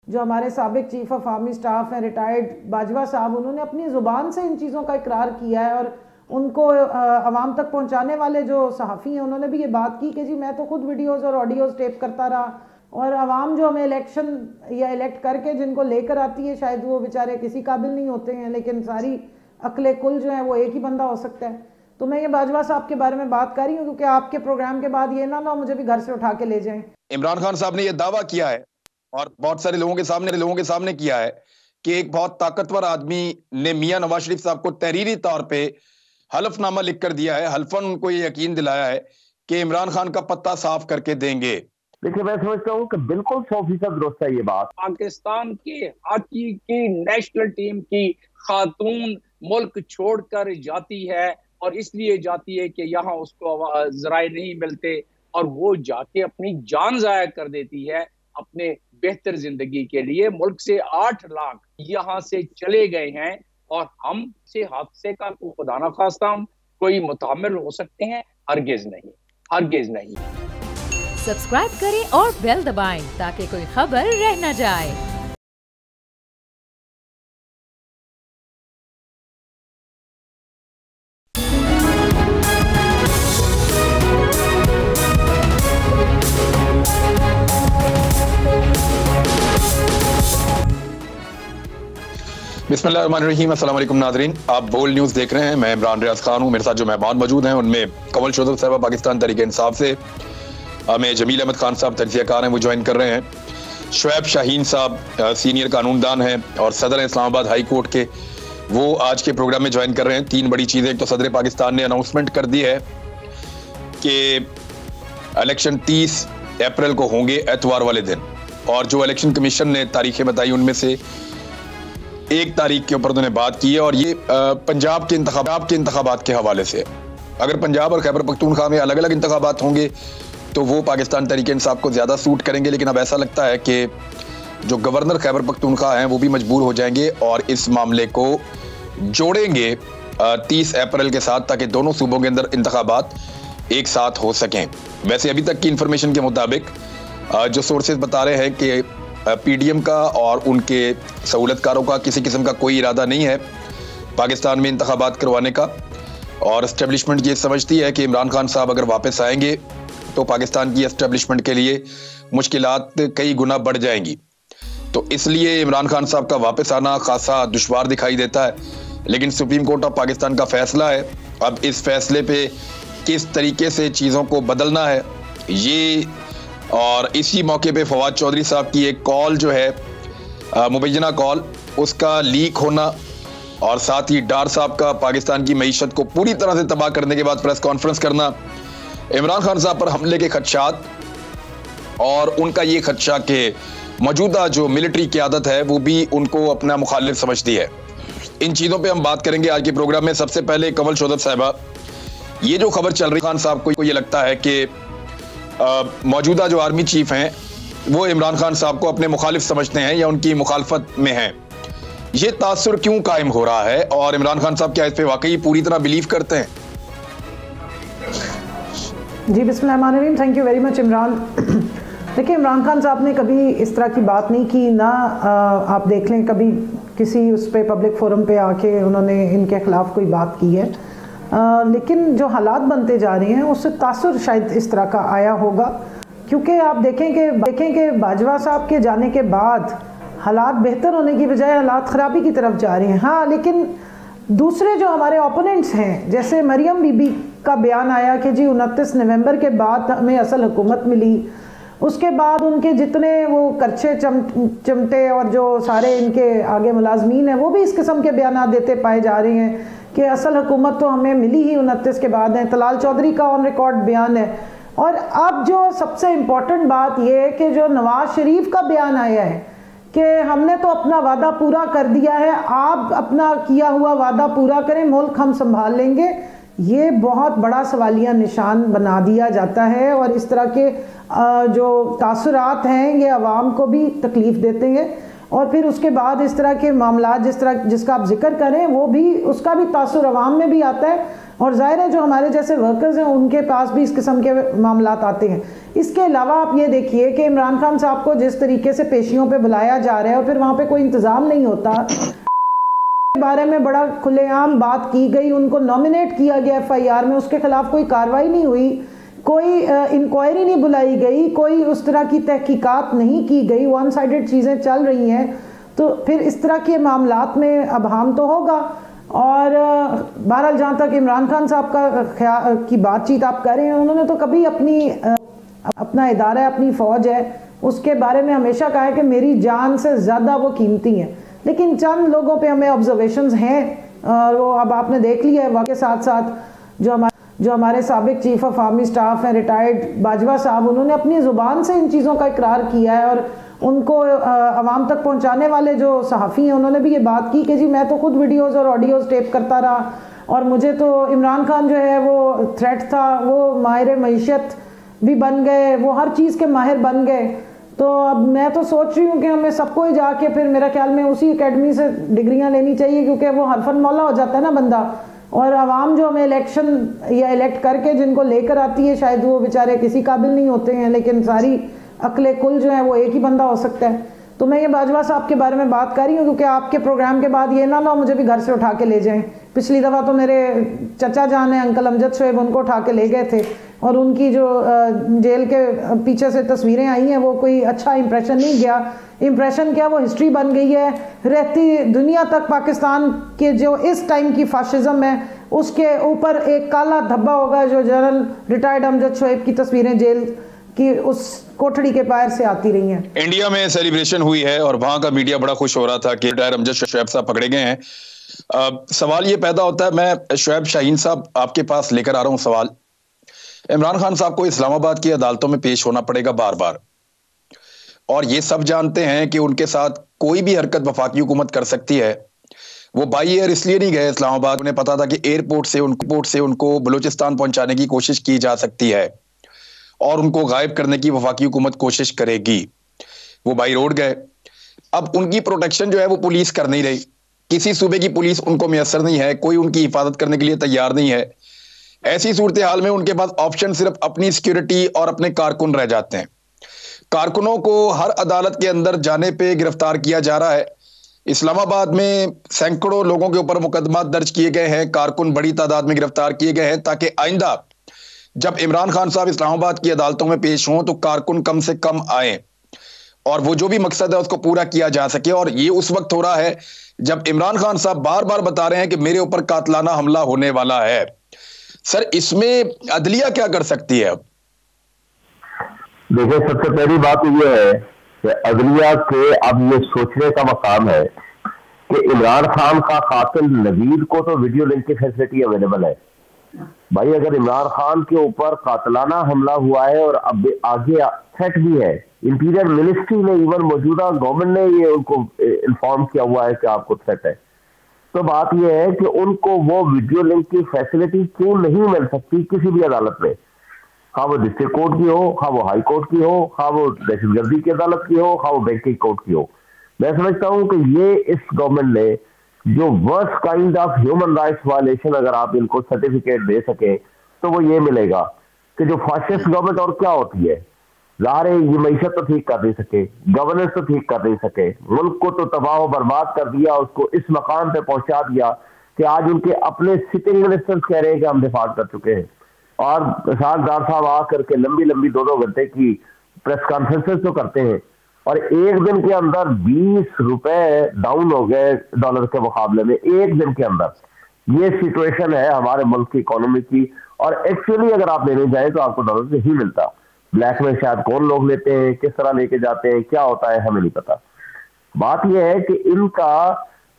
जो हमारे साबिक चीफ ऑफ आर्मी स्टाफ हैं रिटायर्ड बाजवा साहब, उन्होंने अपनी ज़ुबान से इन चीज़ों का इकरार किया है। और उनको आवाम तक पहुंचाने वाले जो सहाफ़ी हैं उन्होंने भी ये बात की कि जी मैं तो खुद वीडियोज़ और ऑडियोज़ टेप करता रहा, और आवाम जो हमें इलेक्शन या इलेक्ट करके जिनको लेकर आती है शायद वो बेचारे किसी काबिल नहीं होते हैं, लेकिन सारी अक्ले कुल जो है वो एक ही बंदा हो सकता है। तो मैं ये बाजवा साहब के बारे में बात कर रही हूँ क्योंकि आपके प्रोग्राम के बाद ये ना मुझे भी घर से उठा के ले जाएं। इमरान खान साहब ने यह दावा किया है और बहुत सारे लोगों के सामने किया है कि एक बहुत ताकतवर आदमी ने मियां नवाज शरीफ साहब को तहरीरी तौर पे हलफनामा लिख कर दिया है, हल्फन उनको ये यकीन दिलाया है कि इमरान खान का पत्ता साफ करके देंगे। देखिए, मैं समझता हूँ कि बिल्कुल 100% दुरुस्त है ये बात। पाकिस्तान की हॉकी की नेशनल टीम की खातून मुल्क छोड़कर जाती है और इसलिए जाती है कि यहाँ उसको जराए नहीं मिलते, और वो जाके अपनी जान जाया कर देती है अपने बेहतर जिंदगी के लिए। मुल्क से 8 लाख यहाँ से चले गए हैं और हम से हादसे का खुदा ना खास्ता कोई मुतामिल हो सकते हैं? हरगिज नहीं, हरगिज नहीं। सब्सक्राइब करें और बेल दबाएं ताकि कोई खबर रह न जाए। बिस्मिल्लाहिर्रहमानिर्रहीम, अस्सलाम वालेकुम नाज़रीन, आप बोल्ड न्यूज़ देख रहे हैं। मैं इमरान रियाज खान हूँ। मेरे साथ जो मेहमान मौजूद हैं उनमें कमल शोजब साहब पाकिस्तान तहरीक इंसाफ से, हमें जमील अहमद खान साहब तजज़ियाकार हैं, वो ज्वाइन कर रहे हैं। शुएब शाहीन साहब सीनियर कानूनदान हैं और सदर इस्लामाबाद हाई कोर्ट के, वो आज के प्रोग्राम में ज्वाइन कर रहे हैं। 3 बड़ी चीज़ें, एक तो सदर पाकिस्तान ने अनाउंसमेंट कर दी है कि इलेक्शन 30 अप्रैल को होंगे एतवार वाले दिन, और जो इलेक्शन कमीशन ने तारीखें बताई उनमें से 1 तारीख के ऊपर उन्होंने बात की है, और ये पंजाब के इंतखाबात के हवाले से। अगर पंजाब और खैबर पख्तूनख्वा में अलग अलग इंतखाबात होंगे तो वो पाकिस्तान तहरीक इंसाफ को ज़्यादा सूट करेंगे, लेकिन अब ऐसा लगता है कि जो गवर्नर खैबर पख्तूनख्वा हैं वो भी मजबूर हो जाएंगे और इस मामले को जोड़ेंगे 30 अप्रैल के साथ, ताकि दोनों सूबों के अंदर इंतखाबात एक साथ हो सकें। वैसे अभी तक की इंफॉर्मेशन के मुताबिक जो सोर्सेज बता रहे हैं कि पीडीएम का और उनके सहूलतकारों का किसी किस्म का कोई इरादा नहीं है पाकिस्तान में इंतखाबात करवाने का, और एस्टेब्लिशमेंट ये समझती है कि इमरान खान साहब अगर वापस आएंगे तो पाकिस्तान की एस्टेब्लिशमेंट के लिए मुश्किलात कई गुना बढ़ जाएंगी। तो इसलिए इमरान खान साहब का वापस आना खासा दुश्वार दिखाई देता है। लेकिन सुप्रीम कोर्ट ऑफ पाकिस्तान का फैसला है, अब इस फैसले पे किस तरीके से चीज़ों को बदलना है ये, और इसी मौके पे फवाद चौधरी साहब की एक कॉल जो है मुबैना कॉल, उसका लीक होना, और साथ ही डार साहब का पाकिस्तान की मईशत को पूरी तरह से तबाह करने के बाद प्रेस कॉन्फ्रेंस करना, इमरान खान साहब पर हमले के खदशात और उनका ये खदशा कि मौजूदा जो मिलिट्री क़यादत है वो भी उनको अपना मुखालिफ समझती है। इन चीज़ों पे हम बात करेंगे आज के प्रोग्राम में। सबसे पहले कमल शोजब साहबा, ये जो खबर चल रही, खान साहब को ये लगता है कि मौजूदा जो आर्मी चीफ हैं वो इमरान खान साहब को अपने मुखालिफ समझते हैं या उनकी मुखालफत में हैं, ये तासुर क्यों कायम हो रहा है, और इमरान खान साहब क्या इस पे वाकई पूरी तरह बिलीव करते हैं? जी बिस्मिल्लाहिर्रहमानिर्रहीम, thank you very much Imran. देखिए, इमरान खान साहब ने कभी इस तरह की बात नहीं की ना, आप देख लें कभी किसी उस पर पब्लिक फोरम पे आके उन्होंने इनके खिलाफ कोई बात की है, लेकिन जो हालात बनते जा रहे हैं उससे तासुर शायद इस तरह का आया होगा, क्योंकि आप देखें कि बाजवा साहब के जाने के बाद हालात बेहतर होने की बजाय हालात ख़राबी की तरफ जा रहे हैं। हाँ, लेकिन दूसरे जो हमारे ओपोनेंट्स हैं, जैसे मरियम बीबी का बयान आया कि जी 29 नवंबर के बाद हमें असल हुकूमत मिली, उसके बाद उनके जितने वो करछे चमटे और जो सारे इनके आगे मुलाजमीन हैं वो भी इस किस्म के बयान देते पाए जा रहे हैं कि असल हुकूमत तो हमें मिली ही 29 के बाद है। तलाल चौधरी का ऑन रिकॉर्ड बयान है। और अब जो सबसे इम्पॉर्टेंट बात यह है कि जो नवाज शरीफ का बयान आया है कि हमने तो अपना वादा पूरा कर दिया है, आप अपना किया हुआ वादा पूरा करें, मुल्क हम संभाल लेंगे, ये बहुत बड़ा सवालिया निशान बना दिया जाता है। और इस तरह के जो तासुरात हैं ये आवाम को भी तकलीफ़ देते हैं, और फिर उसके बाद इस तरह के मामला जिसका आप जिक्र करें वो भी, उसका भी तासुर अवाम में भी आता है और जाहिर है जो हमारे जैसे वर्कर्स हैं उनके पास भी इस किस्म के मामलात आते हैं। इसके अलावा आप ये देखिए कि इमरान खान साहब को जिस तरीके से पेशियों पे बुलाया जा रहा है और फिर वहाँ पे कोई इंतज़ाम नहीं होता, बारे में बड़ा खुलेआम बात की गई, उनको नॉमिनेट किया गया FIR में, उसके खिलाफ कोई कार्रवाई नहीं हुई, कोई इंक्वायरी नहीं बुलाई गई, कोई उस तरह की तहकीकात नहीं की गई, वन साइडेड चीज़ें चल रही हैं, तो फिर इस तरह के मामलात में अबहम तो होगा। और बहरहाल जहाँ तक इमरान खान साहब की बातचीत आप कर रहे हैं, उन्होंने तो कभी अपना इदारा है, अपनी फ़ौज है, उसके बारे में हमेशा कहा है कि मेरी जान से ज़्यादा वो कीमती हैं। लेकिन चंद लोगों पे हमें ऑब्जर्वेशंस हैं, और वो अब आपने देख लिया है। वक्त के साथ साथ जो हमारे साबिक चीफ ऑफ आर्मी स्टाफ हैं रिटायर्ड बाजवा साहब, उन्होंने अपनी ज़ुबान से इन चीज़ों का इकरार किया है, और उनको आवाम तक पहुंचाने वाले जो सहाफ़ी हैं उन्होंने भी ये बात की कि जी मैं तो खुद वीडियोस और ऑडियोस टेप करता रहा, और मुझे तो इमरान खान जो है वो थ्रेट था, वो माहिर मईशत भी बन गए, वो हर चीज़ के माहिर बन गए। तो अब मैं तो सोच रही हूँ कि हमें सबको ही जाके फिर मेरा ख्याल में उसी एकेडमी से डिग्रियाँ लेनी चाहिए, क्योंकि वो हरफन मौला हो जाता है ना बंदा, और आवाम जो हमें इलेक्शन या इलेक्ट करके जिनको लेकर आती है शायद वो बेचारे किसी काबिल नहीं होते हैं, लेकिन सारी अकले कुल जो है वो एक ही बंदा हो सकता है। तो मैं ये बाजवा साहब के बारे में बात कर रही हूँ क्योंकि आपके प्रोग्राम के बाद ये ना मुझे भी घर से उठा के ले जाएं। पिछली दफ़ा तो मेरे चचा जान है अंकल अमजद शोएब, उनको उठा के ले गए थे, और उनकी जो जेल के पीछे से तस्वीरें आई हैं वो कोई अच्छा इंप्रेशन नहीं गया। इंप्रेशन क्या, वो हिस्ट्री बन गई है, रहती दुनिया तक पाकिस्तान के जो इस टाइम की फाशिज्म है उसके ऊपर एक काला धब्बा होगा जो जनरल रिटायर्ड अमजद शोएब की तस्वीरें जेल की उस कोठड़ी के बाहर से आती रही हैं। इंडिया में सेलिब्रेशन हुई है और वहां का मीडिया बड़ा खुश हो रहा था कि रिटायर्ड अमजद शोएब साहब पकड़े गए हैं। सवाल ये पैदा होता है, मैं शोएब शाहीन साहब आपके पास लेकर आ रहा हूं सवाल। इमरान खान साहब को इस्लामाबाद की अदालतों में पेश होना पड़ेगा बार बार, और ये सब जानते हैं कि उनके साथ कोई भी हरकत वफाकी हुकूमत कर सकती है। वो बाई एयर इसलिए नहीं गए इस्लामाबाद, उन्हें पता था कि एयरपोर्ट से उनको बलूचिस्तान पहुंचाने की कोशिश की जा सकती है और उनको गायब करने की वफाकी हुकूमत कोशिश करेगी। वो बाई रोड गए। अब उनकी प्रोटेक्शन जो है वो पुलिस कर नहीं रही, किसी सूबे की पुलिस उनको मैसर नहीं है, कोई उनकी हिफाजत करने के लिए तैयार नहीं है। ऐसी सूरत हाल में उनके पास ऑप्शन सिर्फ अपनी सिक्योरिटी और अपने कारकुन रह जाते हैं। कारकुनों को हर अदालत के अंदर जाने पे गिरफ्तार किया जा रहा है। इस्लामाबाद में सैकड़ों लोगों के ऊपर मुकदमा दर्ज किए गए हैं, कारकुन बड़ी तादाद में गिरफ्तार किए गए हैं, ताकि आइंदा जब इमरान खान साहब इस्लामाबाद की अदालतों में पेश हों तो कारकुन कम से कम आए और वो जो भी मकसद है उसको पूरा किया जा सके। और ये उस वक्त हो रहा है जब इमरान खान साहब बार बार बता रहे हैं कि मेरे ऊपर कातलाना हमला होने वाला है। सर, इसमें अदलिया क्या कर सकती है? देखिए, सबसे पहली बात ये है कि अदलिया के अब ये सोचने का मकाम है कि इमरान खान का कातिल नवीद को तो वीडियो लिंक की फैसिलिटी अवेलेबल है। भाई, अगर इमरान खान के ऊपर कातलाना हमला हुआ है और अब आगे थ्रेट भी है, इंटीरियर मिनिस्ट्री ने, इवन मौजूदा गवर्नमेंट ने ये उनको इन्फॉर्म किया हुआ है कि आपको थ्रेट है, तो बात यह है कि उनको वो वीडियो लिंक की फैसिलिटी क्यों नहीं मिल सकती किसी भी अदालत में, खा वो डिस्ट्रिक्ट कोर्ट की हो, खा वो हाई कोर्ट की हो, खा वो दहशतगर्दी की अदालत की हो, खा वो बैंकिंग कोर्ट की हो। मैं समझता हूं कि ये इस गवर्नमेंट ने जो worst kind of human rights violation, अगर आप इनको सर्टिफिकेट दे सके तो वो ये मिलेगा कि जो फाशिस्ट गवर्नमेंट और क्या होती है, ज़ाहिर है ये मईशत तो ठीक कर नहीं सके, गवर्नेंस तो ठीक कर नहीं सके, मुल्क को तो तबाह बर्बाद कर दिया, उसको इस मकाम पे पहुंचा दिया कि आज उनके अपने सिटिंग मिनिस्टर्स कह रहे हैं कि हम दिफा कर चुके हैं, और साहब आकर के लंबी लंबी 2-2 घंटे की प्रेस कॉन्फ्रेंसेस तो करते हैं, और एक दिन के अंदर 20 रुपए डाउन हो गए डॉलर के मुकाबले में, एक दिन के अंदर। ये सिचुएशन है हमारे मुल्क की इकोनॉमी की, और एक्चुअली अगर आप लेने जाए तो आपको डॉलर से ही मिलता। ब्लैक में शायद कौन लोग लेते हैं, किस तरह लेके जाते हैं, क्या होता है, हमें नहीं पता। बात यह है कि इनका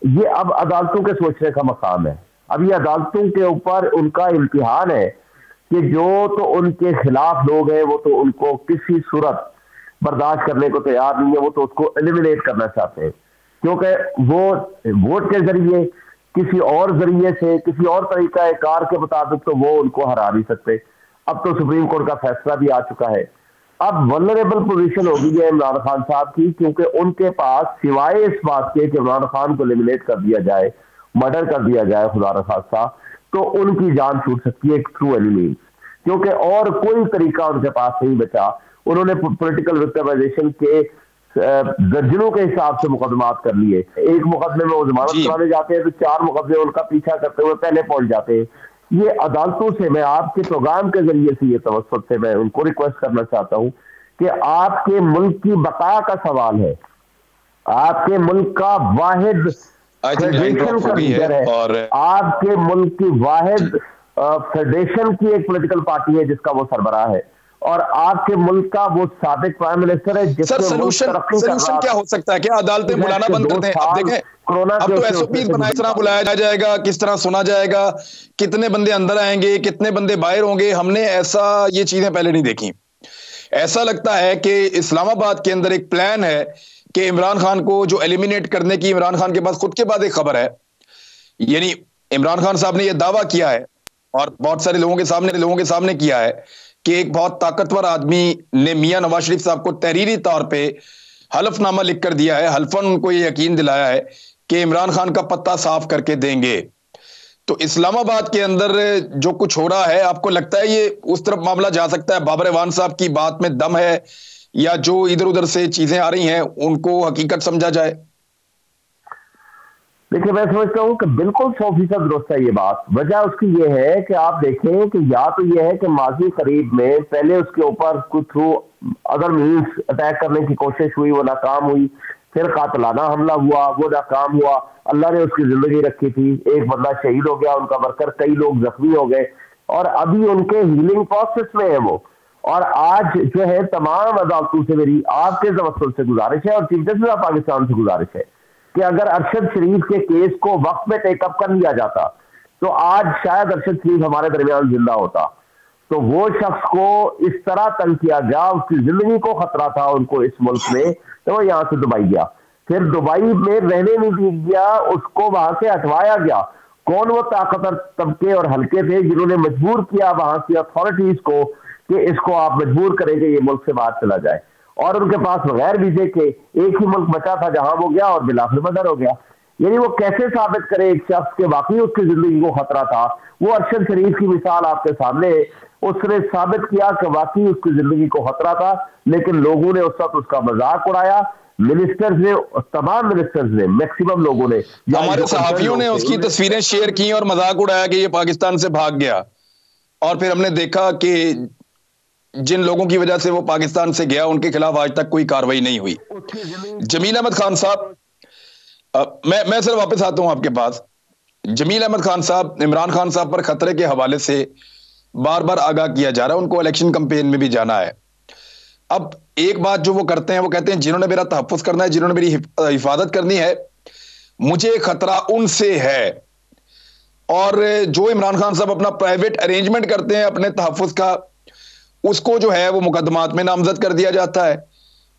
ये अब अदालतों के सोचने का मकाम है। अब ये अदालतों के ऊपर उनका इम्तिहान है कि जो तो उनके खिलाफ लोग हैं वो तो उनको किसी सूरत बर्दाश्त करने को तैयार नहीं है, वो तो उसको एलिमिनेट करना चाहते हैं, क्योंकि वो वोट के जरिए, किसी और जरिए से, किसी और तरीका कार के मुताबिक तो वो उनको हरा नहीं सकते। अब तो सुप्रीम कोर्ट का फैसला भी आ चुका है। अब वल्नरेबल पोजीशन हो गई है इमरान खान साहब की, क्योंकि उनके पास सिवाय इस बात के कि इमरान खान को एलिमिनेट कर दिया जाए, मर्डर कर दिया जाए खुदा न खास्ता, तो उनकी जान छूट सकती है थ्रू एनी मीन्स, क्योंकि और कोई तरीका उनके पास नहीं बचा। उन्होंने पॉलिटिकल विक्टिमाइजेशन के दर्जनों के हिसाब से मुकदमात कर लिए। एक मुकदमे में वो जमानत कराने जाते हैं तो 4 मुकदमे उनका पीछा करते हुए पहले पहुंच जाते हैं। ये अदालतों से मैं आपके प्रोग्राम के जरिए से ये तवज्जुह से मैं उनको रिक्वेस्ट करना चाहता हूं कि आपके मुल्क की बका का सवाल है, आपके मुल्क का वाहिद फेडरेशन का लीडर है और आपके मुल्क की वाहिद फेडरेशन की एक पॉलिटिकल पार्टी है जिसका वो सरबराह है, और आपके मुल्क का वो साबिक प्राइम मिनिस्टर है जिससे सलूशन क्या हो सकता है? क्या अदालतें बुलाना बंद कर दें? अब देखें, कोरोना अब तो एसओपी बनाए, किस तरह बुलाया जाएगा, किस तरह सुना जाएगा, कितने बंदे अंदर आएंगे, कितने बंदे बाहर होंगे, हमने ऐसा ये चीजें पहले नहीं देखी। ऐसा लगता है कि इस्लामाबाद के अंदर एक प्लान है कि इमरान खान को जो एलिमिनेट करने की इमरान खान के पास खुद के बाद एक खबर है, यानी इमरान खान साहब ने यह दावा किया है और बहुत सारे लोगों के सामने किया है कि एक बहुत ताकतवर आदमी ने मियां नवाज शरीफ साहब को तहरीरी तौर पे हलफनामा लिख कर दिया है, हल्फन उनको ये यकीन दिलाया है कि इमरान खान का पत्ता साफ करके देंगे। तो इस्लामाबाद के अंदर जो कुछ हो रहा है, आपको लगता है ये उस तरफ मामला जा सकता है? बाबर एवान साहब की बात में दम है या जो इधर उधर से चीजें आ रही हैं उनको हकीकत समझा जाए? देखिए, मैं समझता हूं कि बिल्कुल 100% दुरुस्त है ये बात। वजह उसकी ये है कि आप देखें कि या तो ये है कि माजी करीब में पहले उसके ऊपर कुछ थ्रू अदर मीन्स अटैक करने की कोशिश हुई, वो नाकाम हुई, फिर कातलाना हमला हुआ, वो नाकाम हुआ, अल्लाह ने उसकी जिंदगी रखी थी, एक बंदा शहीद हो गया, उनका वर्कर, कई लोग जख्मी हो गए और अभी उनके हीलिंग प्रोसेस में है वो। और आज जो है तमाम अदालतों से मेरी आपके तवज्जुह से गुजारिश है और चीफ जस्टिस ऑफ पाकिस्तान से गुजारिश है कि अगर अरशद शरीफ के केस को वक्त में टेकअप कर लिया जाता तो आज शायद अरशद शरीफ हमारे दरमियान जिंदा होता। तो वो शख्स को इस तरह तंग किया गया, उसकी जिंदगी को खतरा था उनको इस मुल्क में, तो वो यहां से दुबई गया, फिर दुबई में रहने नहीं दिया गया, उसको वहां से हटवाया गया। कौन वो ताकतवर तबके और हल्के थे जिन्होंने मजबूर किया वहां की अथॉरिटीज को कि इसको आप मजबूर करेंगे ये मुल्क से बाहर चला जाए, और उनके पास बगैर वीजे के एक ही मुल्क बचा था जहां वो गया और बिलाफिर बदर हो गया। यानी वो कैसे साबित करे एक शख्स के वाकई उसकी जिंदगी को खतरा था? वो अरशद शरीफ की मिसाल आपके सामने, उसने साबित किया कि वाकई उसकी जिंदगी को खतरा था, लेकिन लोगों ने उस वक्त उसका मजाक उड़ाया। मिनिस्टर्स ने, तमाम मिनिस्टर्स ने, मैक्सिमम लोगों ने, हमारे सहाफियों ने उसकी तस्वीरें शेयर की और मजाक उड़ाया कि ये पाकिस्तान से भाग गया, और फिर हमने देखा कि जिन लोगों की वजह से वो पाकिस्तान से गया उनके खिलाफ आज तक कोई कार्रवाई नहीं हुई। जमील अहमद खान साहब, मैं सर वापस आता हूं आपके पास। जमील अहमद खान साहब, इमरान खान साहब पर खतरे के हवाले से बार बार आगाह किया जा रहा है, उनको इलेक्शन कैंपेन में भी जाना है। अब एक बात जो वो करते हैं, वो कहते हैं जिन्होंने मेरा तहफ्फुज़ करना है, जिन्होंने मेरी हिफाजत करनी है, मुझे खतरा उनसे है। और जो इमरान खान साहब अपना प्राइवेट अरेंजमेंट करते हैं अपने तहफ्फुज़ का, उसको जो है वो मुकदमात में नामजद कर दिया जाता है।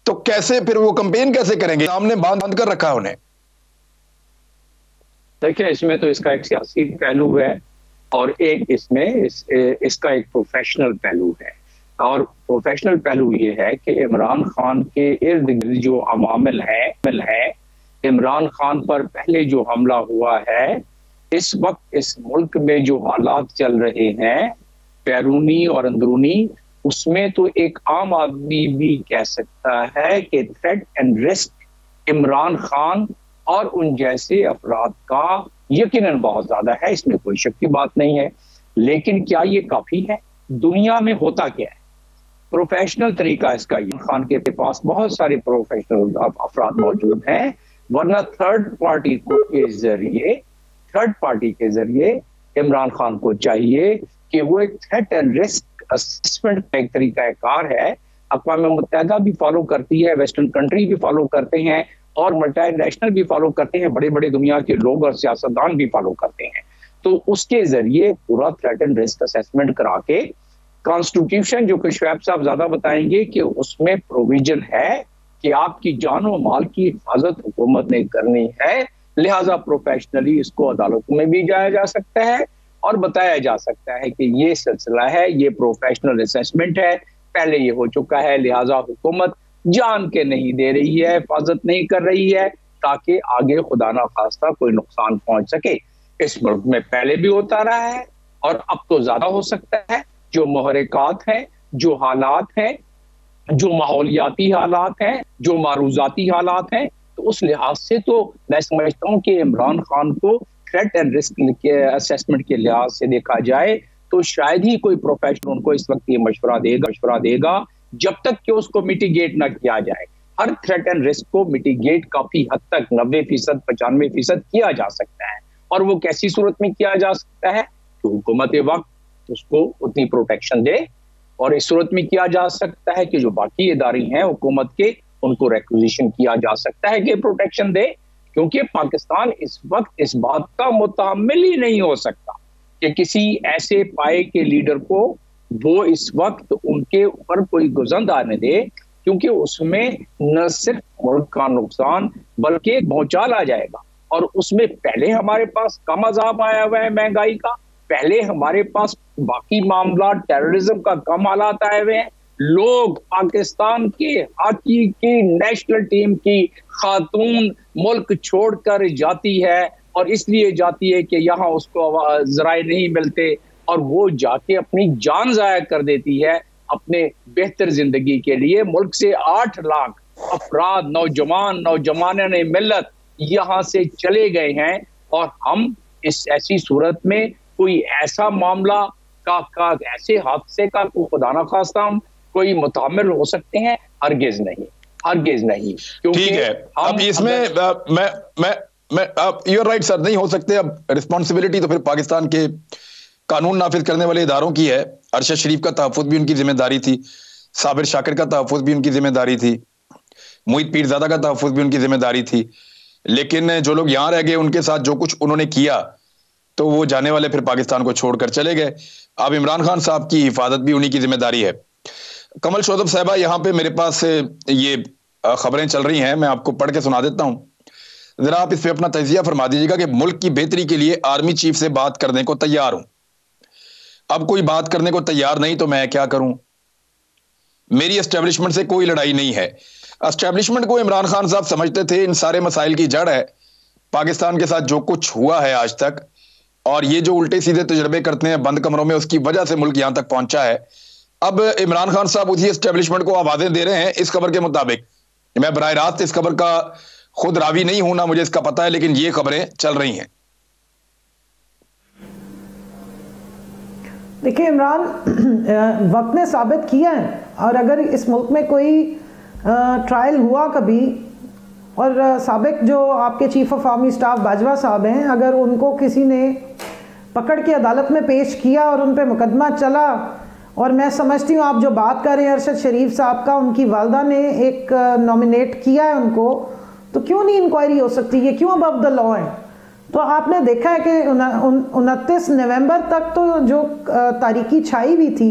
तो कैसे फिर वो कैंपेन कैसे करेंगे? सामने बांध कर रखा है उन्हें। देखिए, इसमें तो इसका एक सियासी पहलू है और एक इसमें इसका एक प्रोफेशनल पहलू है। और प्रोफेशनल पहलू ये है कि इमरान खान के इर्द गिर्द जो अवामिल है, इमरान खान पर पहले जो हमला हुआ है, इस वक्त इस मुल्क में जो हालात चल रहे हैं बैरूनी और अंदरूनी, उसमें तो एक आम आदमी भी कह सकता है कि threat and risk Imran Khan और उन जैसे अफराद का यकीनन बहुत ज्यादा है, इसमें कोई शक की बात नहीं है। लेकिन क्या ये काफी है? दुनिया में होता क्या है? प्रोफेशनल तरीका इसका, इमरान खान के पास बहुत सारे प्रोफेशनल अफराद मौजूद हैं, वरना थर्ड पार्टी के जरिए इमरान खान को चाहिए कि वो एक थ्रेट एंड रिस्क असेसमेंट का एक तरीकाकार है, अक़वाम मुत्तहिदा भी फॉलो करती है, वेस्टर्न कंट्री भी फॉलो करते हैं और मल्टीनेशनल भी फॉलो करते हैं, बड़े बड़े दुनिया के लोग और सियासतदान भी फॉलो करते हैं। तो उसके जरिए पूरा थ्रेट एंड रिस्क असेसमेंट करा के कॉन्स्टिट्यूशन, जो कि शुएब साहब ज्यादा बताएंगे, कि उसमें प्रोविजन है कि आपकी जान और माल की हिफाजत हुकूमत ने करनी है, लिहाजा प्रोफेशनली इसको अदालतों में भी जाया जा सकता है और बताया जा सकता है कि ये सिलसिला है, ये प्रोफेशनल असेसमेंट है, पहले ये हो चुका है, लिहाजा हुकूमत जान के नहीं दे रही है, हिफाजत नहीं कर रही है ताकि आगे खुदा ना खास्ता कोई नुकसान पहुंच सके। इस मुल्क में पहले भी होता रहा है और अब तो ज्यादा हो सकता है। जो मुहर्रिकात हैं, जो हालात हैं, जो माहौलियाती हालात हैं, जो मारूजाती हालात हैं, तो उस लिहाज से तो मैं समझता हूँ कि इमरान खान को थ्रेट एंड रिस्क के असेसमेंट के लिहाज से देखा जाए तो शायद ही कोई प्रोफेशनल उनको इस वक्त ये मशवरा देगा जब तक कि उसको मिटिगेट ना किया जाए। हर थ्रेट एंड रिस्क को मिटिगेट काफी हद तक 90%, 95% किया जा सकता है। और वो कैसी सूरत में किया जा सकता है कि हुकूमत वक्त उसको उतनी प्रोटेक्शन दे, और इस सूरत में किया जा सकता है कि जो बाकी इदारे हैं हुकूमत के, उनको रिक्विजिशन किया जा सकता है कि प्रोटेक्शन दे। क्योंकि पाकिस्तान इस वक्त इस बात का मुतहम्मिल ही नहीं हो सकता कि किसी ऐसे पाए के लीडर को वो इस वक्त उनके ऊपर कोई गुजंद आने दे, क्योंकि उसमें न सिर्फ मुल्क का नुकसान बल्कि एक भौचाल आ जाएगा। और उसमें पहले हमारे पास कम अजाब आया हुआ है महंगाई का, पहले हमारे पास बाकी मामला टेररिज्म का कम हालात आए हुए हैं। लोग पाकिस्तान के हॉकी की नेशनल टीम की खातून मुल्क छोड़कर जाती है, और इसलिए जाती है कि यहाँ उसको ज़राए नहीं मिलते, और वो जाके अपनी जान ज़ाया कर देती है अपने बेहतर जिंदगी के लिए। मुल्क से 8 लाख अफराद, नौजवान मिल्लत यहाँ से चले गए हैं, और हम इस ऐसी सूरत में कोई ऐसा मामला का ऐसे हादसे का खुदा ना खास्ता हम कोई मुतामिल हो सकते हैं? हरगिज नहीं। ठीक है, अब इसमें मैं यू आर राइट सर, नहीं हो सकते। अब रिस्पॉन्सिबिलिटी तो फिर पाकिस्तान के कानून नाफिज करने वाले इदारों की है। अरशद शरीफ का तहफ़्फ़ुज़ भी उनकी जिम्मेदारी थी, साबिर शाकिर का तहफ़्फ़ुज़ भी उनकी जिम्मेदारी थी, मुईद पीरज़ादा का तहफ़्फ़ुज़ भी उनकी जिम्मेदारी थी। लेकिन जो लोग यहाँ रह गए, उनके साथ जो कुछ उन्होंने किया, तो वो जाने वाले फिर पाकिस्तान को छोड़कर चले गए। अब इमरान खान साहब की हिफाजत भी उन्हीं की जिम्मेदारी है। कमल शोजब साहबा, यहाँ पे मेरे पास ये खबरें चल रही हैं, मैं आपको पढ़ के सुना देता हूँ, जरा आप इस पे अपना तजिया फरमा दीजिएगा कि मुल्क की बेहतरी के लिए आर्मी चीफ से बात करने को तैयार हूं। अब कोई बात करने को तैयार नहीं तो मैं क्या करूं? मेरी एस्टेब्लिशमेंट से कोई लड़ाई नहीं है। एस्टेब्लिशमेंट को इमरान खान साहब समझते थे इन सारे मसाइल की जड़ है पाकिस्तान के साथ जो कुछ हुआ है आज तक, और ये जो उल्टे सीधे तजर्बे करते हैं बंद कमरों में, उसकी वजह से मुल्क यहां तक पहुंचा है। अब इमरान खान साहब उसी एस्टेब्लिशमेंट को आवाजें दे रहे हैं इस खबर के मुताबिक। मैं बराह रास्त इस खबर का खुद रावी नहीं हूं, ना मुझे इसका पता है, लेकिन ये खबरें चल रही हैं। देखिए इमरान, वक्त ने साबित किया है, और अगर इस मुल्क में कोई ट्रायल हुआ कभी, और साबिक जो आपके chief of army staff Bajwa साहब हैं, अगर उनको किसी ने पकड़ के अदालत में पेश किया और उन पे मुकदमा चला, और मैं समझती हूँ आप जो बात कर रहे हैं अरशद शरीफ साहब का, उनकी वालदा ने एक नॉमिनेट किया है उनको, तो क्यों नहीं इंक्वायरी हो सकती? ये क्यों अबव द लॉ है? तो आपने देखा है कि 29 नवंबर तक तो जो तारीकी छाई हुई थी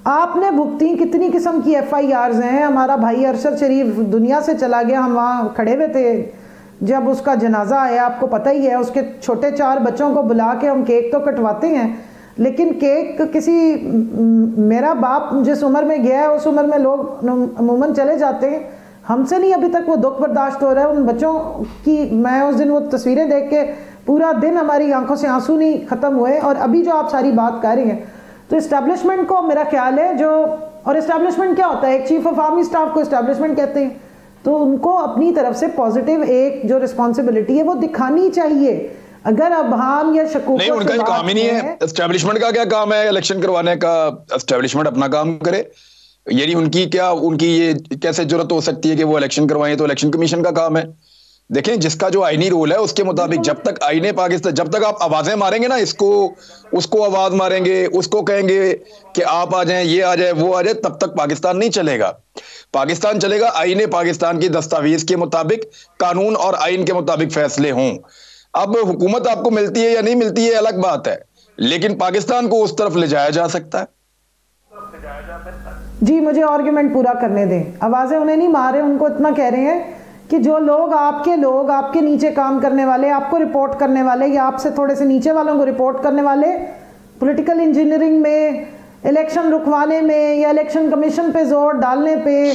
आपने भुगती, कितनी किस्म की FIRs हैं। हमारा भाई अरशद शरीफ दुनिया से चला गया, हम वहाँ खड़े हुए थे जब उसका जनाजा आया, आपको पता ही है। उसके छोटे 4 बच्चों को बुला के हम केक तो कटवाते हैं, लेकिन केक किसी, मेरा बाप जिस उम्र में गया है उस उम्र में लोग अमूमन चले जाते हैं, हमसे नहीं अभी तक वो दुख बर्दाश्त हो रहा है उन बच्चों की। मैं उस दिन वो तस्वीरें देख के पूरा दिन हमारी आंखों से आंसू नहीं ख़त्म हुए। और अभी जो आप सारी बात कर रही हैं, तो इस्टेब्लिशमेंट को मेरा ख्याल है जो, और इस्टेब्लिशमेंट क्या होता है, एक चीफ ऑफ आर्मी स्टाफ को इस्टेब्लिशमेंट कहते हैं, तो उनको अपनी तरफ से पॉजिटिव एक जो रिस्पॉन्सिबिलिटी है वो दिखानी चाहिए। अगर अब हम या शकूक नहीं, उनका काम ही नहीं है। एस्टेब्लिशमेंट का क्या काम है इलेक्शन करवाने का? एस्टेब्लिशमेंट अपना काम करे। यानी उनकी ये कैसे जरूरत हो सकती है कि वो इलेक्शन करवाएं? तो इलेक्शन कमीशन का काम है। देखें, जिसका जो आईनी रूल है उसके मुताबिक जब तक आईने पाकिस्तान, जब तक आप आवाजें मारेंगे ना, इसको उसको आवाज मारेंगे, उसको कहेंगे कि आप आ जाएं, ये आ जाए, वो आ जाए, तब तक पाकिस्तान नहीं चलेगा। पाकिस्तान चलेगा आईने पाकिस्तान की दस्तावेज के मुताबिक, कानून और आइन के मुताबिक फैसले हों। अब हुकूमत आपको मिलती है या नहीं मिलती है अलग बात है, लेकिन पाकिस्तान को उस तरफ ले जाया जा सकता है। जी, मुझे आर्गुमेंट पूरा करने दें। आवाजें उन्हें नहीं मार रहे, उनको इतना कह रहे हैं कि जो लोग आपके नीचे काम करने वाले, आपको रिपोर्ट करने वाले, या आपसे थोड़े से नीचे वालों को रिपोर्ट करने वाले, पॉलिटिकल इंजीनियरिंग में, इलेक्शन रुकवाने में, या इलेक्शन कमीशन पे जोर डालने पे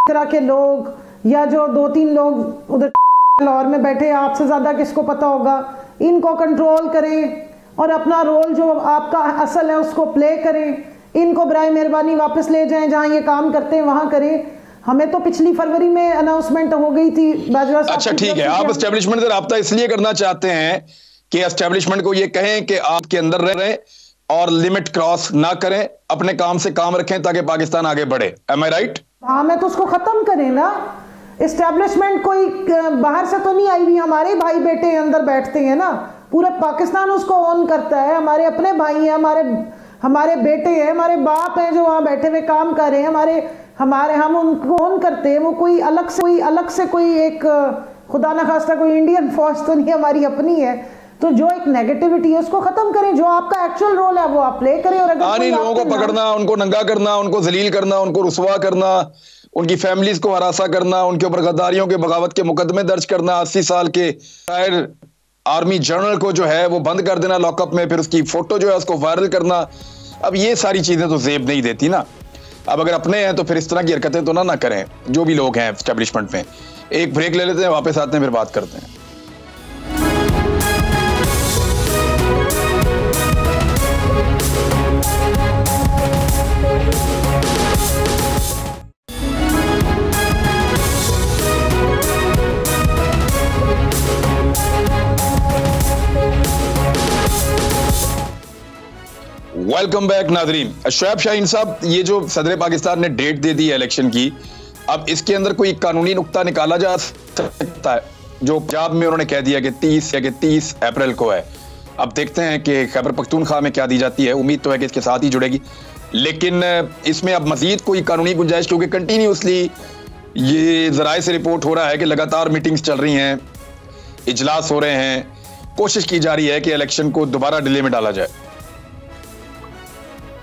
तरह के लोग, या जो 2-3 लोग उधर लाहौर में बैठे, आपसे ज़्यादा किसको पता होगा, इनको कंट्रोल करें और अपना रोल जो आपका असल है उसको प्ले करें, इनको बराए मेहरबानी वापस ले जाएं, जहां ये काम करते हैं वहां करें। हमें तो पिछली फरवरी में अनाउंसमेंट हो गई थी बाजवा साहब। अच्छा ठीक है, आप एस्टेब्लिशमेंट से रब्ता इसलिए करना चाहते हैं कि एस्टेब्लिशमेंट को ये कहें कि आपके अंदर रहे और लिमिट क्रॉस ना करें, अपने काम से काम रखें ताकि पाकिस्तान आगे बढ़े। एम आई राइट? हाँ, मैं तो उसको खत्म करें ना। एस्टेब्लिशमेंट कोई बाहर से तो नहीं आई हुई, हमारे भाई बेटे अंदर बैठते हैं ना, पूरा पाकिस्तान उसको ऑन करता है, हमारे अपने भाई हैं, हमारे बेटे हैं, हमारे बाप हैं जो वहाँ बैठे हुए काम कर रहे हैं, हम उनको ऑन करते हैं। वो कोई अलग से कोई एक खुदा ना खास्ता कोई इंडियन फौज तो नहीं, हमारी अपनी है। तो जो एक नेगेटिविटी है उसको खत्म करें, जो आपका एक्चुअल रोल है वो आप प्ले करें। और अगर लोगों को पकड़ना, उनको नंगा करना, उनको जलील करना, उनको रुसवा करना, उनकी फैमिलीज को हरासा करना, उनके ऊपर गद्दारियों के बगावत के मुकदमे दर्ज करना, 80 साल के आर्मी जनरल को जो है वो बंद कर देना लॉकअप में, फिर उसकी फोटो जो है उसको वायरल करना, अब ये सारी चीजें तो जेब नहीं देती ना। अब अगर अपने हैं तो फिर इस तरह की हरकतें तो ना करें जो भी लोग हैं एस्टेब्लिशमेंट में। एक ब्रेक ले लेते हैं, वापस आते हैं, फिर बात करते हैं। वेलकम बैक नाजरीन। शोएब शाहीन साहब, ये जो सदर पाकिस्तान ने डेट दे दी है इलेक्शन की, अब इसके अंदर कोई कानूनी नुक्ता निकाला जा सकता है? जो पंजाब में उन्होंने कह दिया कि 30 अप्रैल को है, अब देखते हैं कि खैबर पख्तूनख्वा में क्या दी जाती है। उम्मीद तो है कि इसके साथ ही जुड़ेगी, लेकिन इसमें अब मजीद कोई कानूनी गुंजाइश, क्योंकि कंटिन्यूसली ये जराए से रिपोर्ट हो रहा है कि लगातार मीटिंग्स चल रही हैं, इजलास हो रहे हैं, कोशिश की जा रही है कि इलेक्शन को दोबारा डिले में डाला जाए।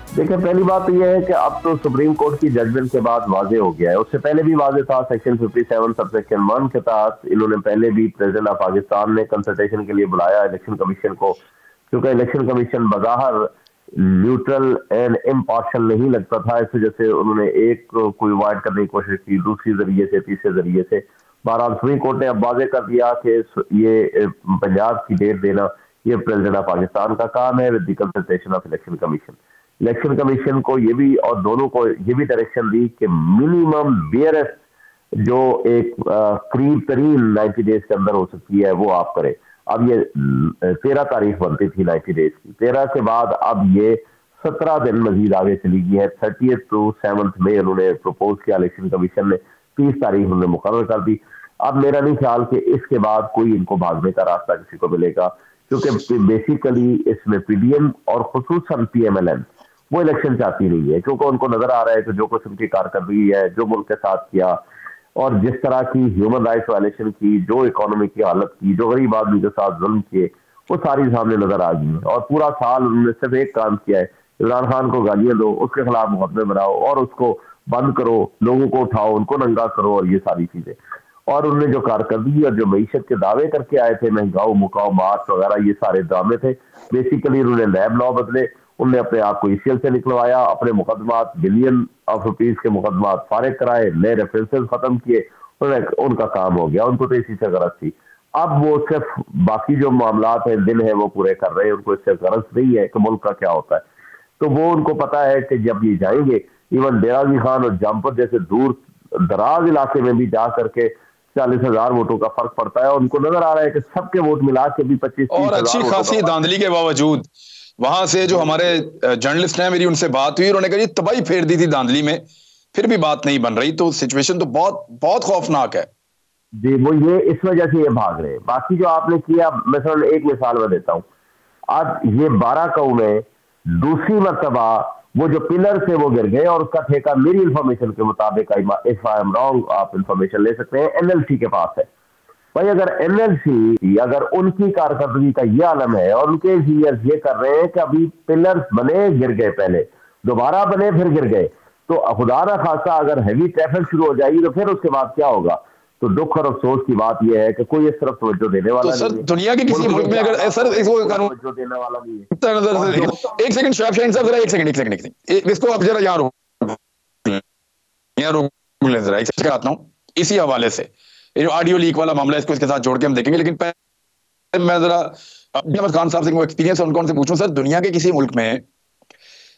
देखिए, पहली बात तो यह है कि अब तो सुप्रीम कोर्ट की जजमेंट के बाद वाजे हो गया है, उससे पहले भी वाजे था। सेक्शन 57 सबसेक्शन 1 के तहत इन्होंने पहले भी प्रेसिडेंट ऑफ पाकिस्तान ने कंसल्टेशन के लिए बुलाया इलेक्शन कमीशन को, क्योंकि इलेक्शन कमीशन बज़ाहिर न्यूट्रल एंड इम्पार्शियल नहीं लगता था। इस वजह से उन्होंने एक को अवॉइड करने की कोशिश की, दूसरी जरिए से, तीसरे जरिए से। बहरहाल सुप्रीम कोर्ट ने अब वाजे कर दिया कि ये पंजाब की डेट देना ये प्रेसिडेंट ऑफ पाकिस्तान का काम है with the consultation of election commission. Election commission को ये भी, और दोनों को ये भी डायरेक्शन दी कि मिनिमम बियरेस्ट जो एक करीब तरीन 90 डेज के अंदर हो सकती है वो आप करें। अब ये 13 तारीख बनती थी 90 डेज की, 13 के बाद अब ये 17 दिन मजीद आगे चली गई है। 30 to 7 मई उन्होंने प्रपोज किया इलेक्शन कमीशन ने, 30 तारीख उन्होंने मुकर्रर कर दी। अब मेरा नहीं ख्याल कि इसके बाद कोई इनको भागने का रास्ता किसी को मिलेगा, क्योंकि बेसिकली इसमें पीडीएम और खुसूसन पीएमएलएन वो इलेक्शन चाहती नहीं है, क्योंकि उनको नजर आ रहा है कि जो कुछ उनकी कारकर्दगी है, जो मुल्क के साथ किया, और जिस तरह की ह्यूमन राइट्स वायलेशन की, जो इकोनॉमी की हालत की, जो गरीब आदमी के साथ जुल्म किए, वो सारी सामने नजर आ गई है। और पूरा साल उन्होंने सिर्फ एक काम किया है, इमरान खान को गालियां दो, उसके खिलाफ मुकदमे बनाओ और उसको बंद करो, लोगों को उठाओ, उनको नंगा करो, और ये सारी चीजें। और उन्होंने जो कारकर्दगी और जो मईशत के दावे करके आए थे, महंगाओ मुकाओ मार्च वगैरह, ये सारे ड्रामे थे। बेसिकली उन्होंने लैब लॉ बदले, उन्होंने अपने आप को ईसीएल से निकलवाया, अपने मुकदमात बिलियन ऑफ रुपीज के मुकदमात फारिग कराए, नए रेफरेंसेस खत्म किए, उनका काम हो गया। उनको तो इसी से गरज थी। अब वो सिर्फ बाकी जो मामलात हैं, दिन है, वो पूरे कर रहे हैं। उनको इससे गरज नहीं है कि मुल्क का क्या होता है। तो वो उनको पता है कि जब ये जाएंगे, इवन डेराजी खान और जामपुर जैसे दूर दराज इलाके में भी जा करके 40,000 वोटों का फर्क पड़ता है। उनको नजर आ रहा है कि सबके वोट मिला के भी 25,000 और अच्छी खासी धांधली के बावजूद वहां से जो हमारे जर्नलिस्ट हैं, मेरी उनसे बात हुई, उन्होंने कहा जी तबाही फेर दी थी धांधली में, फिर भी बात नहीं बन रही। तो सिचुएशन तो बहुत बहुत खौफनाक है जी। वो ये इस वजह से ये भाग रहे हैं। बाकी जो आपने किया, मैं एक मिसाल में देता हूँ। आज ये 12 कौ में दूसरी मरतबा वो जो पिलर थे वो गिर गए, और उसका ठेका मेरी इंफॉर्मेशन के मुताबिक, इफ आई एम रॉन्ग आप इंफॉर्मेशन ले सकते हैं, एनएलसी के पास है। भाई अगर एनएलसी, अगर उनकी कारकर्दगी का ये आलम है और उनके इंजीनियर्स ये कर रहे हैं कि अभी पिलर्स बने गिर गए, पहले दोबारा बने फिर गिर गए, तो खुदा ना खासा अगर हैवी ट्रैफिक शुरू हो जाएगी तो फिर उसके बाद क्या होगा? तो दुख और अफसोस की बात यह है कि कोई इस तरफ तवज्जो देने वाला तो नहीं है। दुनिया के किसी मुल्क में अगर सर इसको तवज्जो देने वाला नहीं है। एक सेकंड शोएब शाहीन साहब, जरा एक सेकंड इसको आप जरा यहाँ रोक लें जरा, एक आता हूँ इसी हवाले से। ये जो ऑडियो लीक वाला मामला है, इसको इसके साथ जोड़ के हम देखेंगे, लेकिन मैं जरा अहमद खान साहब से वो एक्सपीरियंस उनको उनसे पूछूं, सर दुनिया के किसी मुल्क में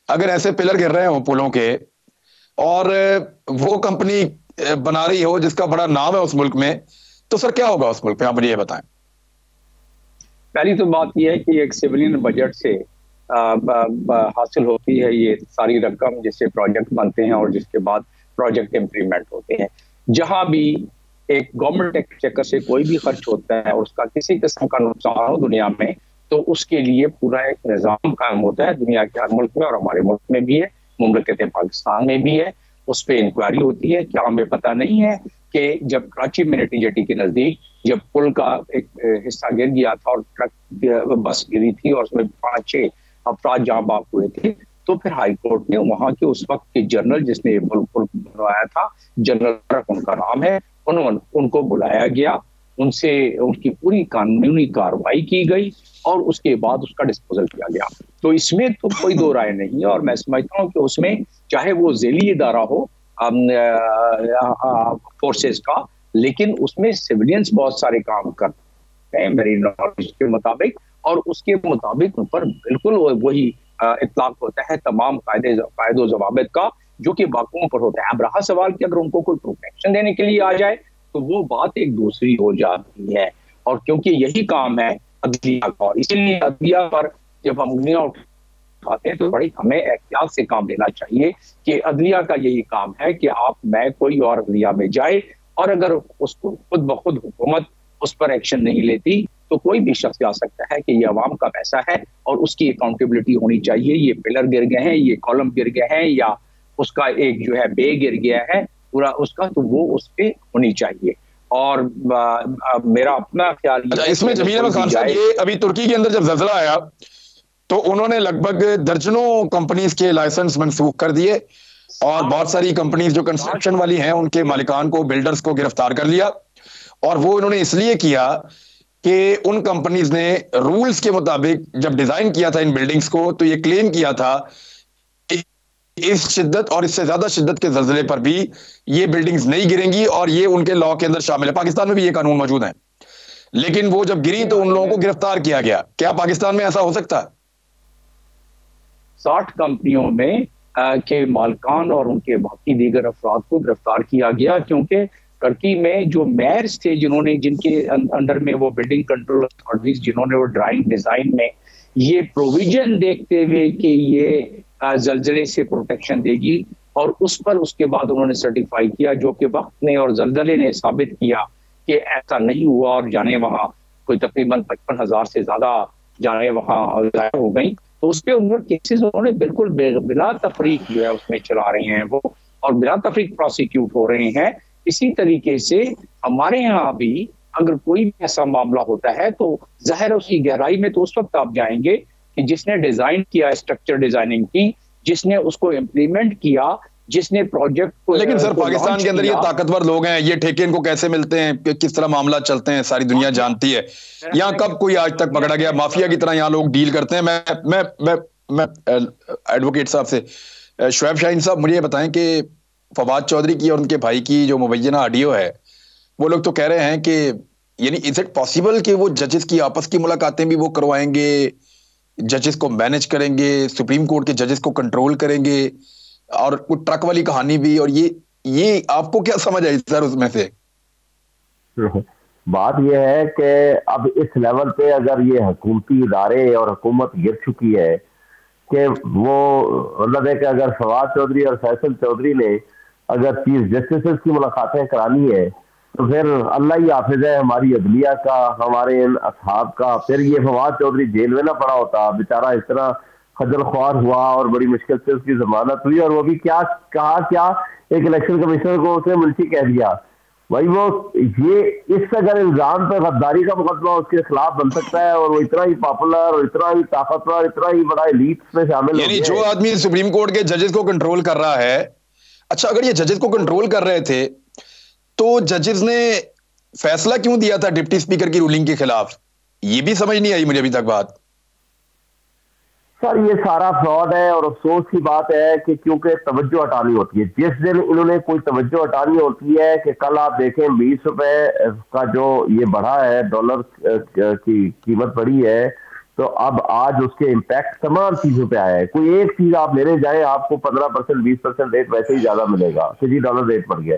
अगर ऐसे पिलर गिर रहे हो पुलों के और वो कंपनी बना रही हो जिसका बड़ा नाम है उस मुल्क में, तो सर क्या होगा उस मुल्क में, आप मुझे ये बताएं। पहली तो बात यह है कि एक सिविलियन बजट से हासिल होती है ये सारी रकम जिससे प्रोजेक्ट बनते हैं और जिसके बाद प्रोजेक्ट इम्प्लीमेंट होते हैं। जहां भी एक गवर्नमेंट एक्सचेकर से कोई भी खर्च होता है और उसका किसी किस्म का नुकसान हो दुनिया में, तो उसके लिए पूरा एक निज़ाम कायम होता है दुनिया के हर मुल्क में, और हमारे मुल्क में भी है, मुमलकत पाकिस्तान में भी है। उस पर इंक्वायरी होती है। क्या हमें पता नहीं है कि जब कराची मिलिट्री जेटी के नजदीक जब पुल का एक हिस्सा गिर गया था और ट्रक बस गिरी थी और उसमें 5-6 अफराद जाँ बाग हुए थे, तो फिर हाई कोर्ट ने वहां के उस वक्त के जनरल जिसने पुल बनवाया था, जनरल उनका नाम है, उनको बुलाया गया, उनसे उनकी पूरी कानूनी कार्रवाई की गई और उसके बाद उसका डिस्पोजल किया गया। तो इसमें तो कोई दो राय नहीं है, और मैं समझता हूँ कि उसमें चाहे वो ज़ेली इदारा हो फोर्सेस का, लेकिन उसमें सिविलियंस बहुत सारे काम करते हैं मेरी नॉलेज के मुताबिक, और उसके मुताबिक उन पर बिल्कुल वही इतलाक होता है तमाम कायदो ज़वाबित का, जो कि बाकियों पर होता है। अब रहा सवाल कि अगर उनको कोई प्रोटेक्शन देने के लिए आ जाए तो वो बात एक दूसरी हो जाती है, और क्योंकि यही काम है अदलिया का, और इसीलिए अदलिया पर जब हम उंगलियां उठाते हैं तो बड़ी हमें एहतियात से काम लेना चाहिए कि अदलिया का यही काम है कि मैं कोई और अदलिया में जाए, और अगर उसको खुद ब खुद हुकूमत उस पर एक्शन नहीं लेती तो कोई भी शख्स आ सकता है कि ये अवाम का पैसा है और उसकी अकाउंटेबिलिटी होनी चाहिए। ये पिलर गिर गए हैं, ये कॉलम गिर गए हैं, या उसका एक जो है बे गिर गया है पूरा उसका, तो वो उस पे होनी चाहिए। और मेरा अपना ख्याल इसमें जमील अहमद खान साहब, ये अभी तुर्की के अंदर जब ज़ल्ज़ला आया तो उन्होंने लगभग दर्जनों कंपनीज के लाइसेंस मनसूख कर दिए, और बहुत सारी कंपनीज जो कंस्ट्रक्शन वाली हैं उनके मालिकान को, बिल्डर्स को गिरफ्तार कर लिया। और वो इन्होंने इसलिए किया कि उन कंपनीज ने रूल्स के मुताबिक जब डिजाइन किया था इन बिल्डिंग्स को, तो ये क्लेम किया था इस शिद्दत और इससे ज्यादा शिद्दत के ज़ल्ज़ले पर भी ये बिल्डिंग्स नहीं गिरेंगी, और ये उनके लॉ के अंदर शामिल है। पाकिस्तान में भी ये कानून मौजूद है, लेकिन वो जब गिरी तो उन लोगों को गिरफ्तार किया गया। क्या पाकिस्तान में ऐसा हो सकता है? 60 कंपनियों में के मालिकान और उनके बाकी दीगर अफराद को गिरफ्तार किया गया, क्योंकि टर्की में जो मेयर्स थे जिन्होंने जिनके अंडर में वो बिल्डिंग कंट्रोल अथॉरिटीज जिन्होंने वो ड्राइंग डिजाइन में ये प्रोविजन देखते हुए कि ये जलजले से प्रोटेक्शन देगी, और उस पर उसके बाद उन्होंने सर्टिफाई किया, जो कि वक्त ने और जलजले ने साबित किया कि ऐसा नहीं हुआ, और जाने वहाँ कोई तकरीबन 55,000 से ज्यादा जाने वहाँ ज़ाया हो गई। तो उस पर उन्होंने केसेस उन्होंने बिल्कुल बिला तफरीक जो है उसमें चला रहे हैं वो, और बिला तफरीक प्रोसिक्यूट हो रहे हैं। इसी तरीके से हमारे यहाँ भी अगर कोई भी ऐसा मामला होता है तो जाहिर उसकी गहराई में तो उस वक्त आप जाएंगे कि जिसने डिजाइन किया, स्ट्रक्चर डिजाइनिंग की, जिसने उसको इम्प्लीमेंट किया, जिसने प्रोजेक्ट को। लेकिन सर पाकिस्तान के अंदर ये ताकतवर लोग हैं, ये ठेके इनको कैसे मिलते हैं, किस तरह मामला चलते हैं, सारी दुनिया जानती है। यहाँ कब कोई आज तक पकड़ा गया? माफिया की तरह यहाँ लोग डील करते हैं। मैं एडवोकेट साहब से, शुएब शाहीन साहब, मुझे ये बताएं कि फवाद चौधरी की और उनके भाई की जो मुबैना ऑडियो है, वो लोग तो कह रहे हैं कि यानी इज इट पॉसिबल कि वो जजेस की आपस की मुलाकातें भी वो करवाएंगे, जजेस को मैनेज करेंगे, सुप्रीम कोर्ट के जजेस को कंट्रोल करेंगे, और कुछ ट्रक वाली कहानी भी। और ये आपको क्या समझ आई सर उसमें से? बात यह है कि अब इस लेवल पे अगर ये हुकूमती इदारे और हुकूमत गिर चुकी है कि वो मतलब है कि अगर फवाद चौधरी और फैसल चौधरी ने अगर चीफ जस्टिस की मुलाकातें करानी है तो फिर अल्लाह ही हाफिज है हमारी अदलिया का, हमारे इन असहाब का। फिर ये फवाद चौधरी जेल में ना पड़ा होता, बेचारा इस तरह खजल ख्वार हुआ और बड़ी मुश्किल से उसकी जमानत हुई, और वो भी क्या कहा, क्या एक इलेक्शन कमिश्नर को उसने मुंशी कह दिया। भाई वो ये इस अगर इल्जाम पे गद्दारी का मुकदमा उसके खिलाफ बन सकता है, और वो इतना ही पॉपुलर और इतना ही ताकतवर, इतना ही बड़ा एलीट में शामिल, यानी जो आदमी सुप्रीम कोर्ट के जजेस को कंट्रोल कर रहा है। अच्छा, अगर ये जजेस को कंट्रोल कर रहे थे तो जजेस ने फैसला क्यों दिया था डिप्टी स्पीकर की रूलिंग के खिलाफ? ये भी समझ नहीं आई मुझे अभी तक बात। सर ये सारा फ्रॉड है, और अफसोस की बात है कि क्योंकि तवज्जो हटानी होती है, जिस दिन इन्होंने कोई तवज्जो हटानी होती है कि कल आप देखें 20 रुपए का जो ये बढ़ा है, डॉलर की कीमत बढ़ी है, तो अब आज उसके इम्पैक्ट तमाम चीजों पे आया है। कोई एक चीज आप लेने जाए आपको 15% 20% रेट वैसे ही ज्यादा मिलेगा कि जी डॉलर रेट बढ़ गया।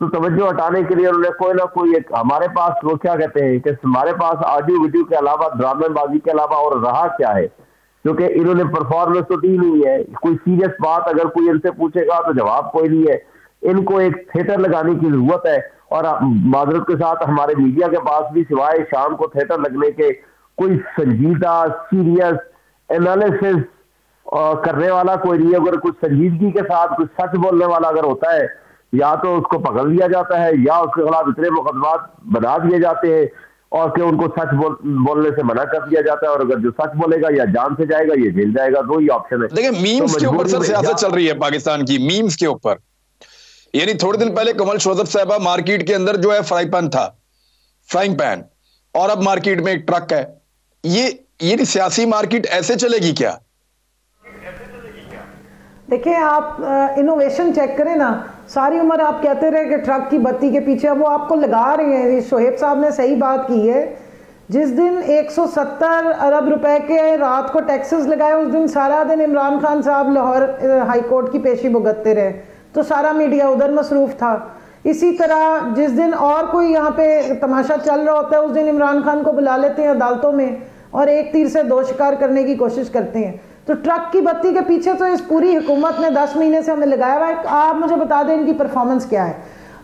तो तवज्जो हटाने के लिए उन्होंने कोई ना कोई एक, हमारे पास वो क्या कहते हैं कि हमारे पास ऑडियो वीडियो के अलावा ड्रामेबाजी के अलावा और रहा क्या है, क्योंकि इन्होंने परफॉर्मेंस तो दी नहीं है। कोई सीरियस बात अगर कोई इनसे पूछेगा तो जवाब कोई नहीं है। इनको एक थिएटर लगाने की जरूरत है। और माजरत के साथ हमारे मीडिया के पास भी सिवाय शाम को थिएटर लगने के कोई संजीदा सीरियस एनालिसिस करने वाला कोई नहीं है। अगर कुछ संजीदगी के साथ कुछ सच बोलने वाला अगर होता है, या तो उसको पकड़ लिया जाता है या उसके खिलाफ इतने मुकदमात बना दिए जाते हैं और कि उनको सच बोलने से मना कर दिया जाता है। और अगर जो सच बोलेगा या जान से जाएगा या जेल जाएगा, दो ही ऑप्शन है। देखिए मीम्स के ऊपर सर सियासत चल रही है पाकिस्तान की, मीम्स के ऊपर। यानी थोड़े दिन पहले कमल शोजब साहबा मार्केट के अंदर जो है फ्राइंग पैन, और अब मार्केट में एक ट्रक है। ये सियासी मार्केट ऐसे चलेगी क्या? देखिए आप इनोवेशन चेक करें ना, सारी उम्र आप कहते रहे कि ट्रक की बत्ती के पीछे, वो आपको लगा रहे हैं। शोहेब साहब ने सही बात की है। जिस दिन 170 अरब रुपए के रात को टैक्सेस लगाए, उस दिन सारा दिन इमरान खान साहब लाहौर हाई कोर्ट की पेशी भुगतते रहे, तो सारा मीडिया उधर मसरूफ था। इसी तरह जिस दिन और कोई यहाँ पे तमाशा चल रहा होता है, उस दिन इमरान खान को बुला लेते हैं अदालतों में और एक तीर से दो शिकार करने की कोशिश करते हैं। तो ट्रक की बत्ती के पीछे तो इस पूरी हुकूमत ने 10 महीने से हमें लगाया हुआ है। आप मुझे बता दें इनकी परफॉर्मेंस क्या है।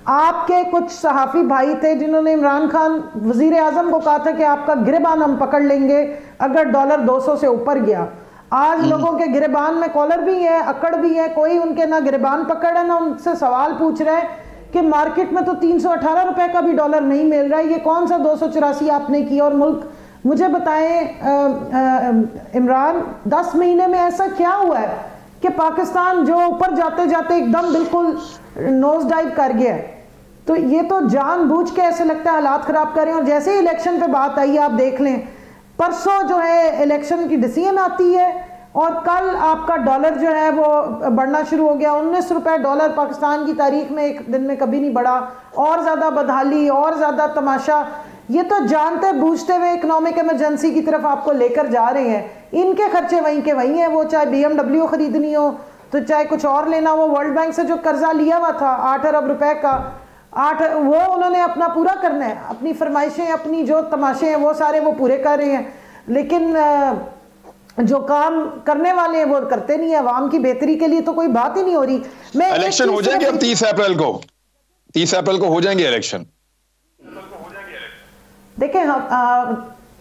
आपके कुछ सहाफ़ी भाई थे जिन्होंने इमरान खान वज़ीर आज़म को कहा था कि आपका गिरबान हम पकड़ लेंगे अगर डॉलर 200 से ऊपर गया। आज लोगों के गिरबान में कॉलर भी है, अकड़ भी है, कोई उनके ना गिरबान पकड़ है ना उनसे सवाल पूछ रहा है कि मार्केट में तो 318 रुपए का भी डॉलर नहीं मिल रहा है, ये कौन सा 284 आपने किया। और मुल्क, मुझे बताएं इमरान, 10 महीने में ऐसा क्या हुआ है कि पाकिस्तान जो ऊपर जाते जाते एकदम बिल्कुल नोज डाइव कर गया है। तो ये तो जानबूझ के ऐसे लगता है हालात खराब कर रहे हैं। और जैसे ही इलेक्शन पे बात आई, आप देख लें, परसों जो है इलेक्शन की डिसीजन आती है और कल आपका डॉलर जो है वो बढ़ना शुरू हो गया। 19 रुपए डॉलर पाकिस्तान की तारीख में एक दिन में कभी नहीं बढ़ा। और ज़्यादा बदहाली, और ज़्यादा तमाशा, ये तो जानते बूझते हुए इकोनॉमिक इमरजेंसी की तरफ आपको लेकर जा रहे हैं। इनके खर्चे वहीं के वहीं हैं, वो चाहे BMW खरीदनी हो तो चाहे कुछ और लेना हो। वर्ल्ड बैंक से जो कर्जा लिया हुआ था 8 अरब रुपए का, वो उन्होंने अपना पूरा करना है। अपनी फरमाइशें, अपनी जो तमाशे हैं वो सारे वो पूरे कर रहे हैं, लेकिन जो काम करने वाले हैं वो करते नहीं है। अवाम की बेहतरी के लिए तो कोई बात ही नहीं हो रही। मैं इलेक्शन हो जाएंगे अब 30 अप्रैल को, 30 अप्रैल को हो जाएंगे इलेक्शन। देखें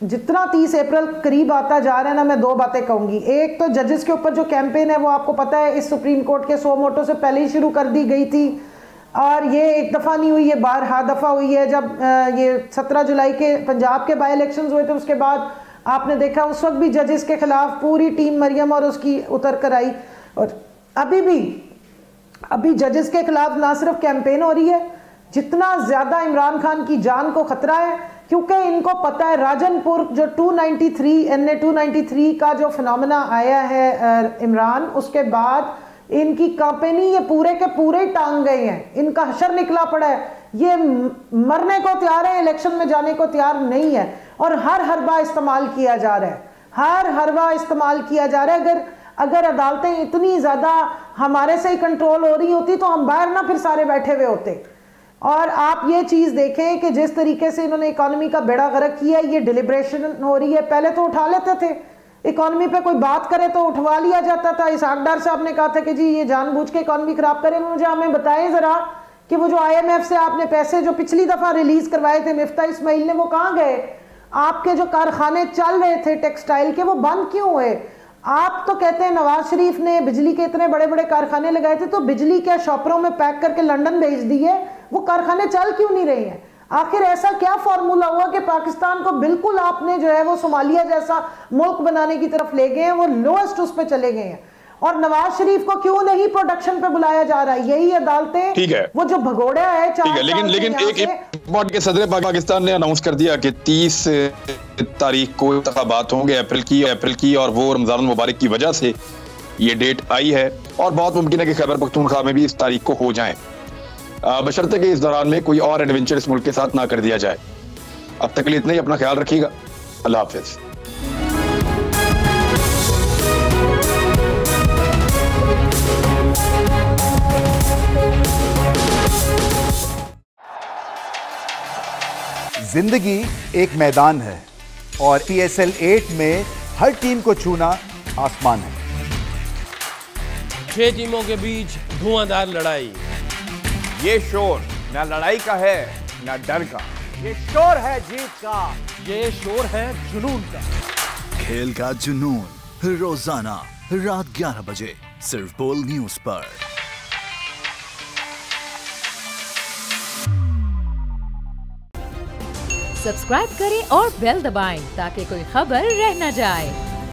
जितना 30 अप्रैल करीब आता जा रहा है ना, मैं दो बातें कहूंगी। एक तो जजेस के ऊपर जो कैंपेन है वो आपको पता है इस सुप्रीम कोर्ट के 100 मोटो से पहले ही शुरू कर दी गई थी, और ये एक दफ़ा नहीं हुई, ये 12 दफ़ा हुई है। जब ये 17 जुलाई के पंजाब के बाई इलेक्शन हुए थे, उसके बाद आपने देखा उस वक्त भी जजेस के खिलाफ पूरी टीम मरियम और उसकी उतर कर आई। और अभी जजेस के खिलाफ ना सिर्फ कैंपेन हो रही है, जितना ज़्यादा इमरान खान की जान को ख़तरा है, क्योंकि इनको पता है राजनपुर जो 293 NA 293 का जो फिनोमेना आया है इमरान, उसके बाद इनकी कंपनी ये पूरे के पूरे टांग गए हैं। इनका हशर निकला पड़ा है, ये मरने को तैयार है, इलेक्शन में जाने को तैयार नहीं है। और हर हरबा इस्तेमाल किया जा रहा है, हर हरबा इस्तेमाल किया जा रहा है। अगर अदालतें इतनी ज़्यादा हमारे से ही कंट्रोल हो रही होती तो हम बाहर ना फिर सारे बैठे हुए होते। और आप ये चीज़ देखें कि जिस तरीके से इन्होंने इकॉनमी का बेड़ा गर्क किया, ये डिलिब्रेशन हो रही है। पहले तो उठा लेते थे, इकॉनमी पे कोई बात करे तो उठवा लिया जाता था। इसहाक डार साहब ने कहा था कि जी ये जानबूझ के इकॉनमी खराब करें। मुझे हमें बताएं ज़रा कि वो जो IMF से आपने पैसे जो पिछली दफ़ा रिलीज़ करवाए थे मिफ्ता इस्माइल ने, वो कहाँ गए? आपके जो कारखाने चल रहे थे टेक्सटाइल के, वो बंद क्यों हुए? आप तो कहते हैं नवाज शरीफ ने बिजली के इतने बड़े बड़े कारखाने लगाए थे, तो बिजली क्या शॉपरों में पैक करके लंदन भेज दी है? वो कारखाने चल क्यों नहीं रहे हैं? आखिर ऐसा क्या फॉर्मूला हुआ कि पाकिस्तान को बिल्कुल आपने जो है वो सोमालिया जैसा मुल्क बनाने की तरफ ले गए हैं, वो लोएस्ट उस पे चले गए हैं। और नवाज शरीफ को क्यों नहीं प्रोडक्शन पे बुलाया जा रहा है? यही अदालतें, ठीक है, वो जो भगोड़ा है। ठीक है, लेकिन एक सदर पाकिस्तान ने अनाउंस कर दिया कि 30 तारीख को इंतखाबात होंगे अप्रैल की, और वो रमजान मुबारक की वजह से ये डेट आई है, और बहुत मुमकिन है कि खैबर पख्तूनख्वा में भी इस तारीख को हो जाए, बशर्ते कि इस दौरान में कोई और एडवेंचर इस मुल्क के साथ ना कर दिया जाए। अब तक के लिए इतना ही, अपना ख्याल रखिएगा, अल्लाह हाफिज। जिंदगी एक मैदान है और PSL 8 में हर टीम को छूना आसमान है। 6 टीमों के बीच धुआंधार लड़ाई। ये शोर ना लड़ाई का है ना डर का, ये शोर है जीत का, ये शोर है जुनून का। खेल का जुनून रोजाना रात 11 बजे सिर्फ बोल न्यूज पर। सब्सक्राइब करें और बेल दबाएं ताकि कोई खबर रह न जाए।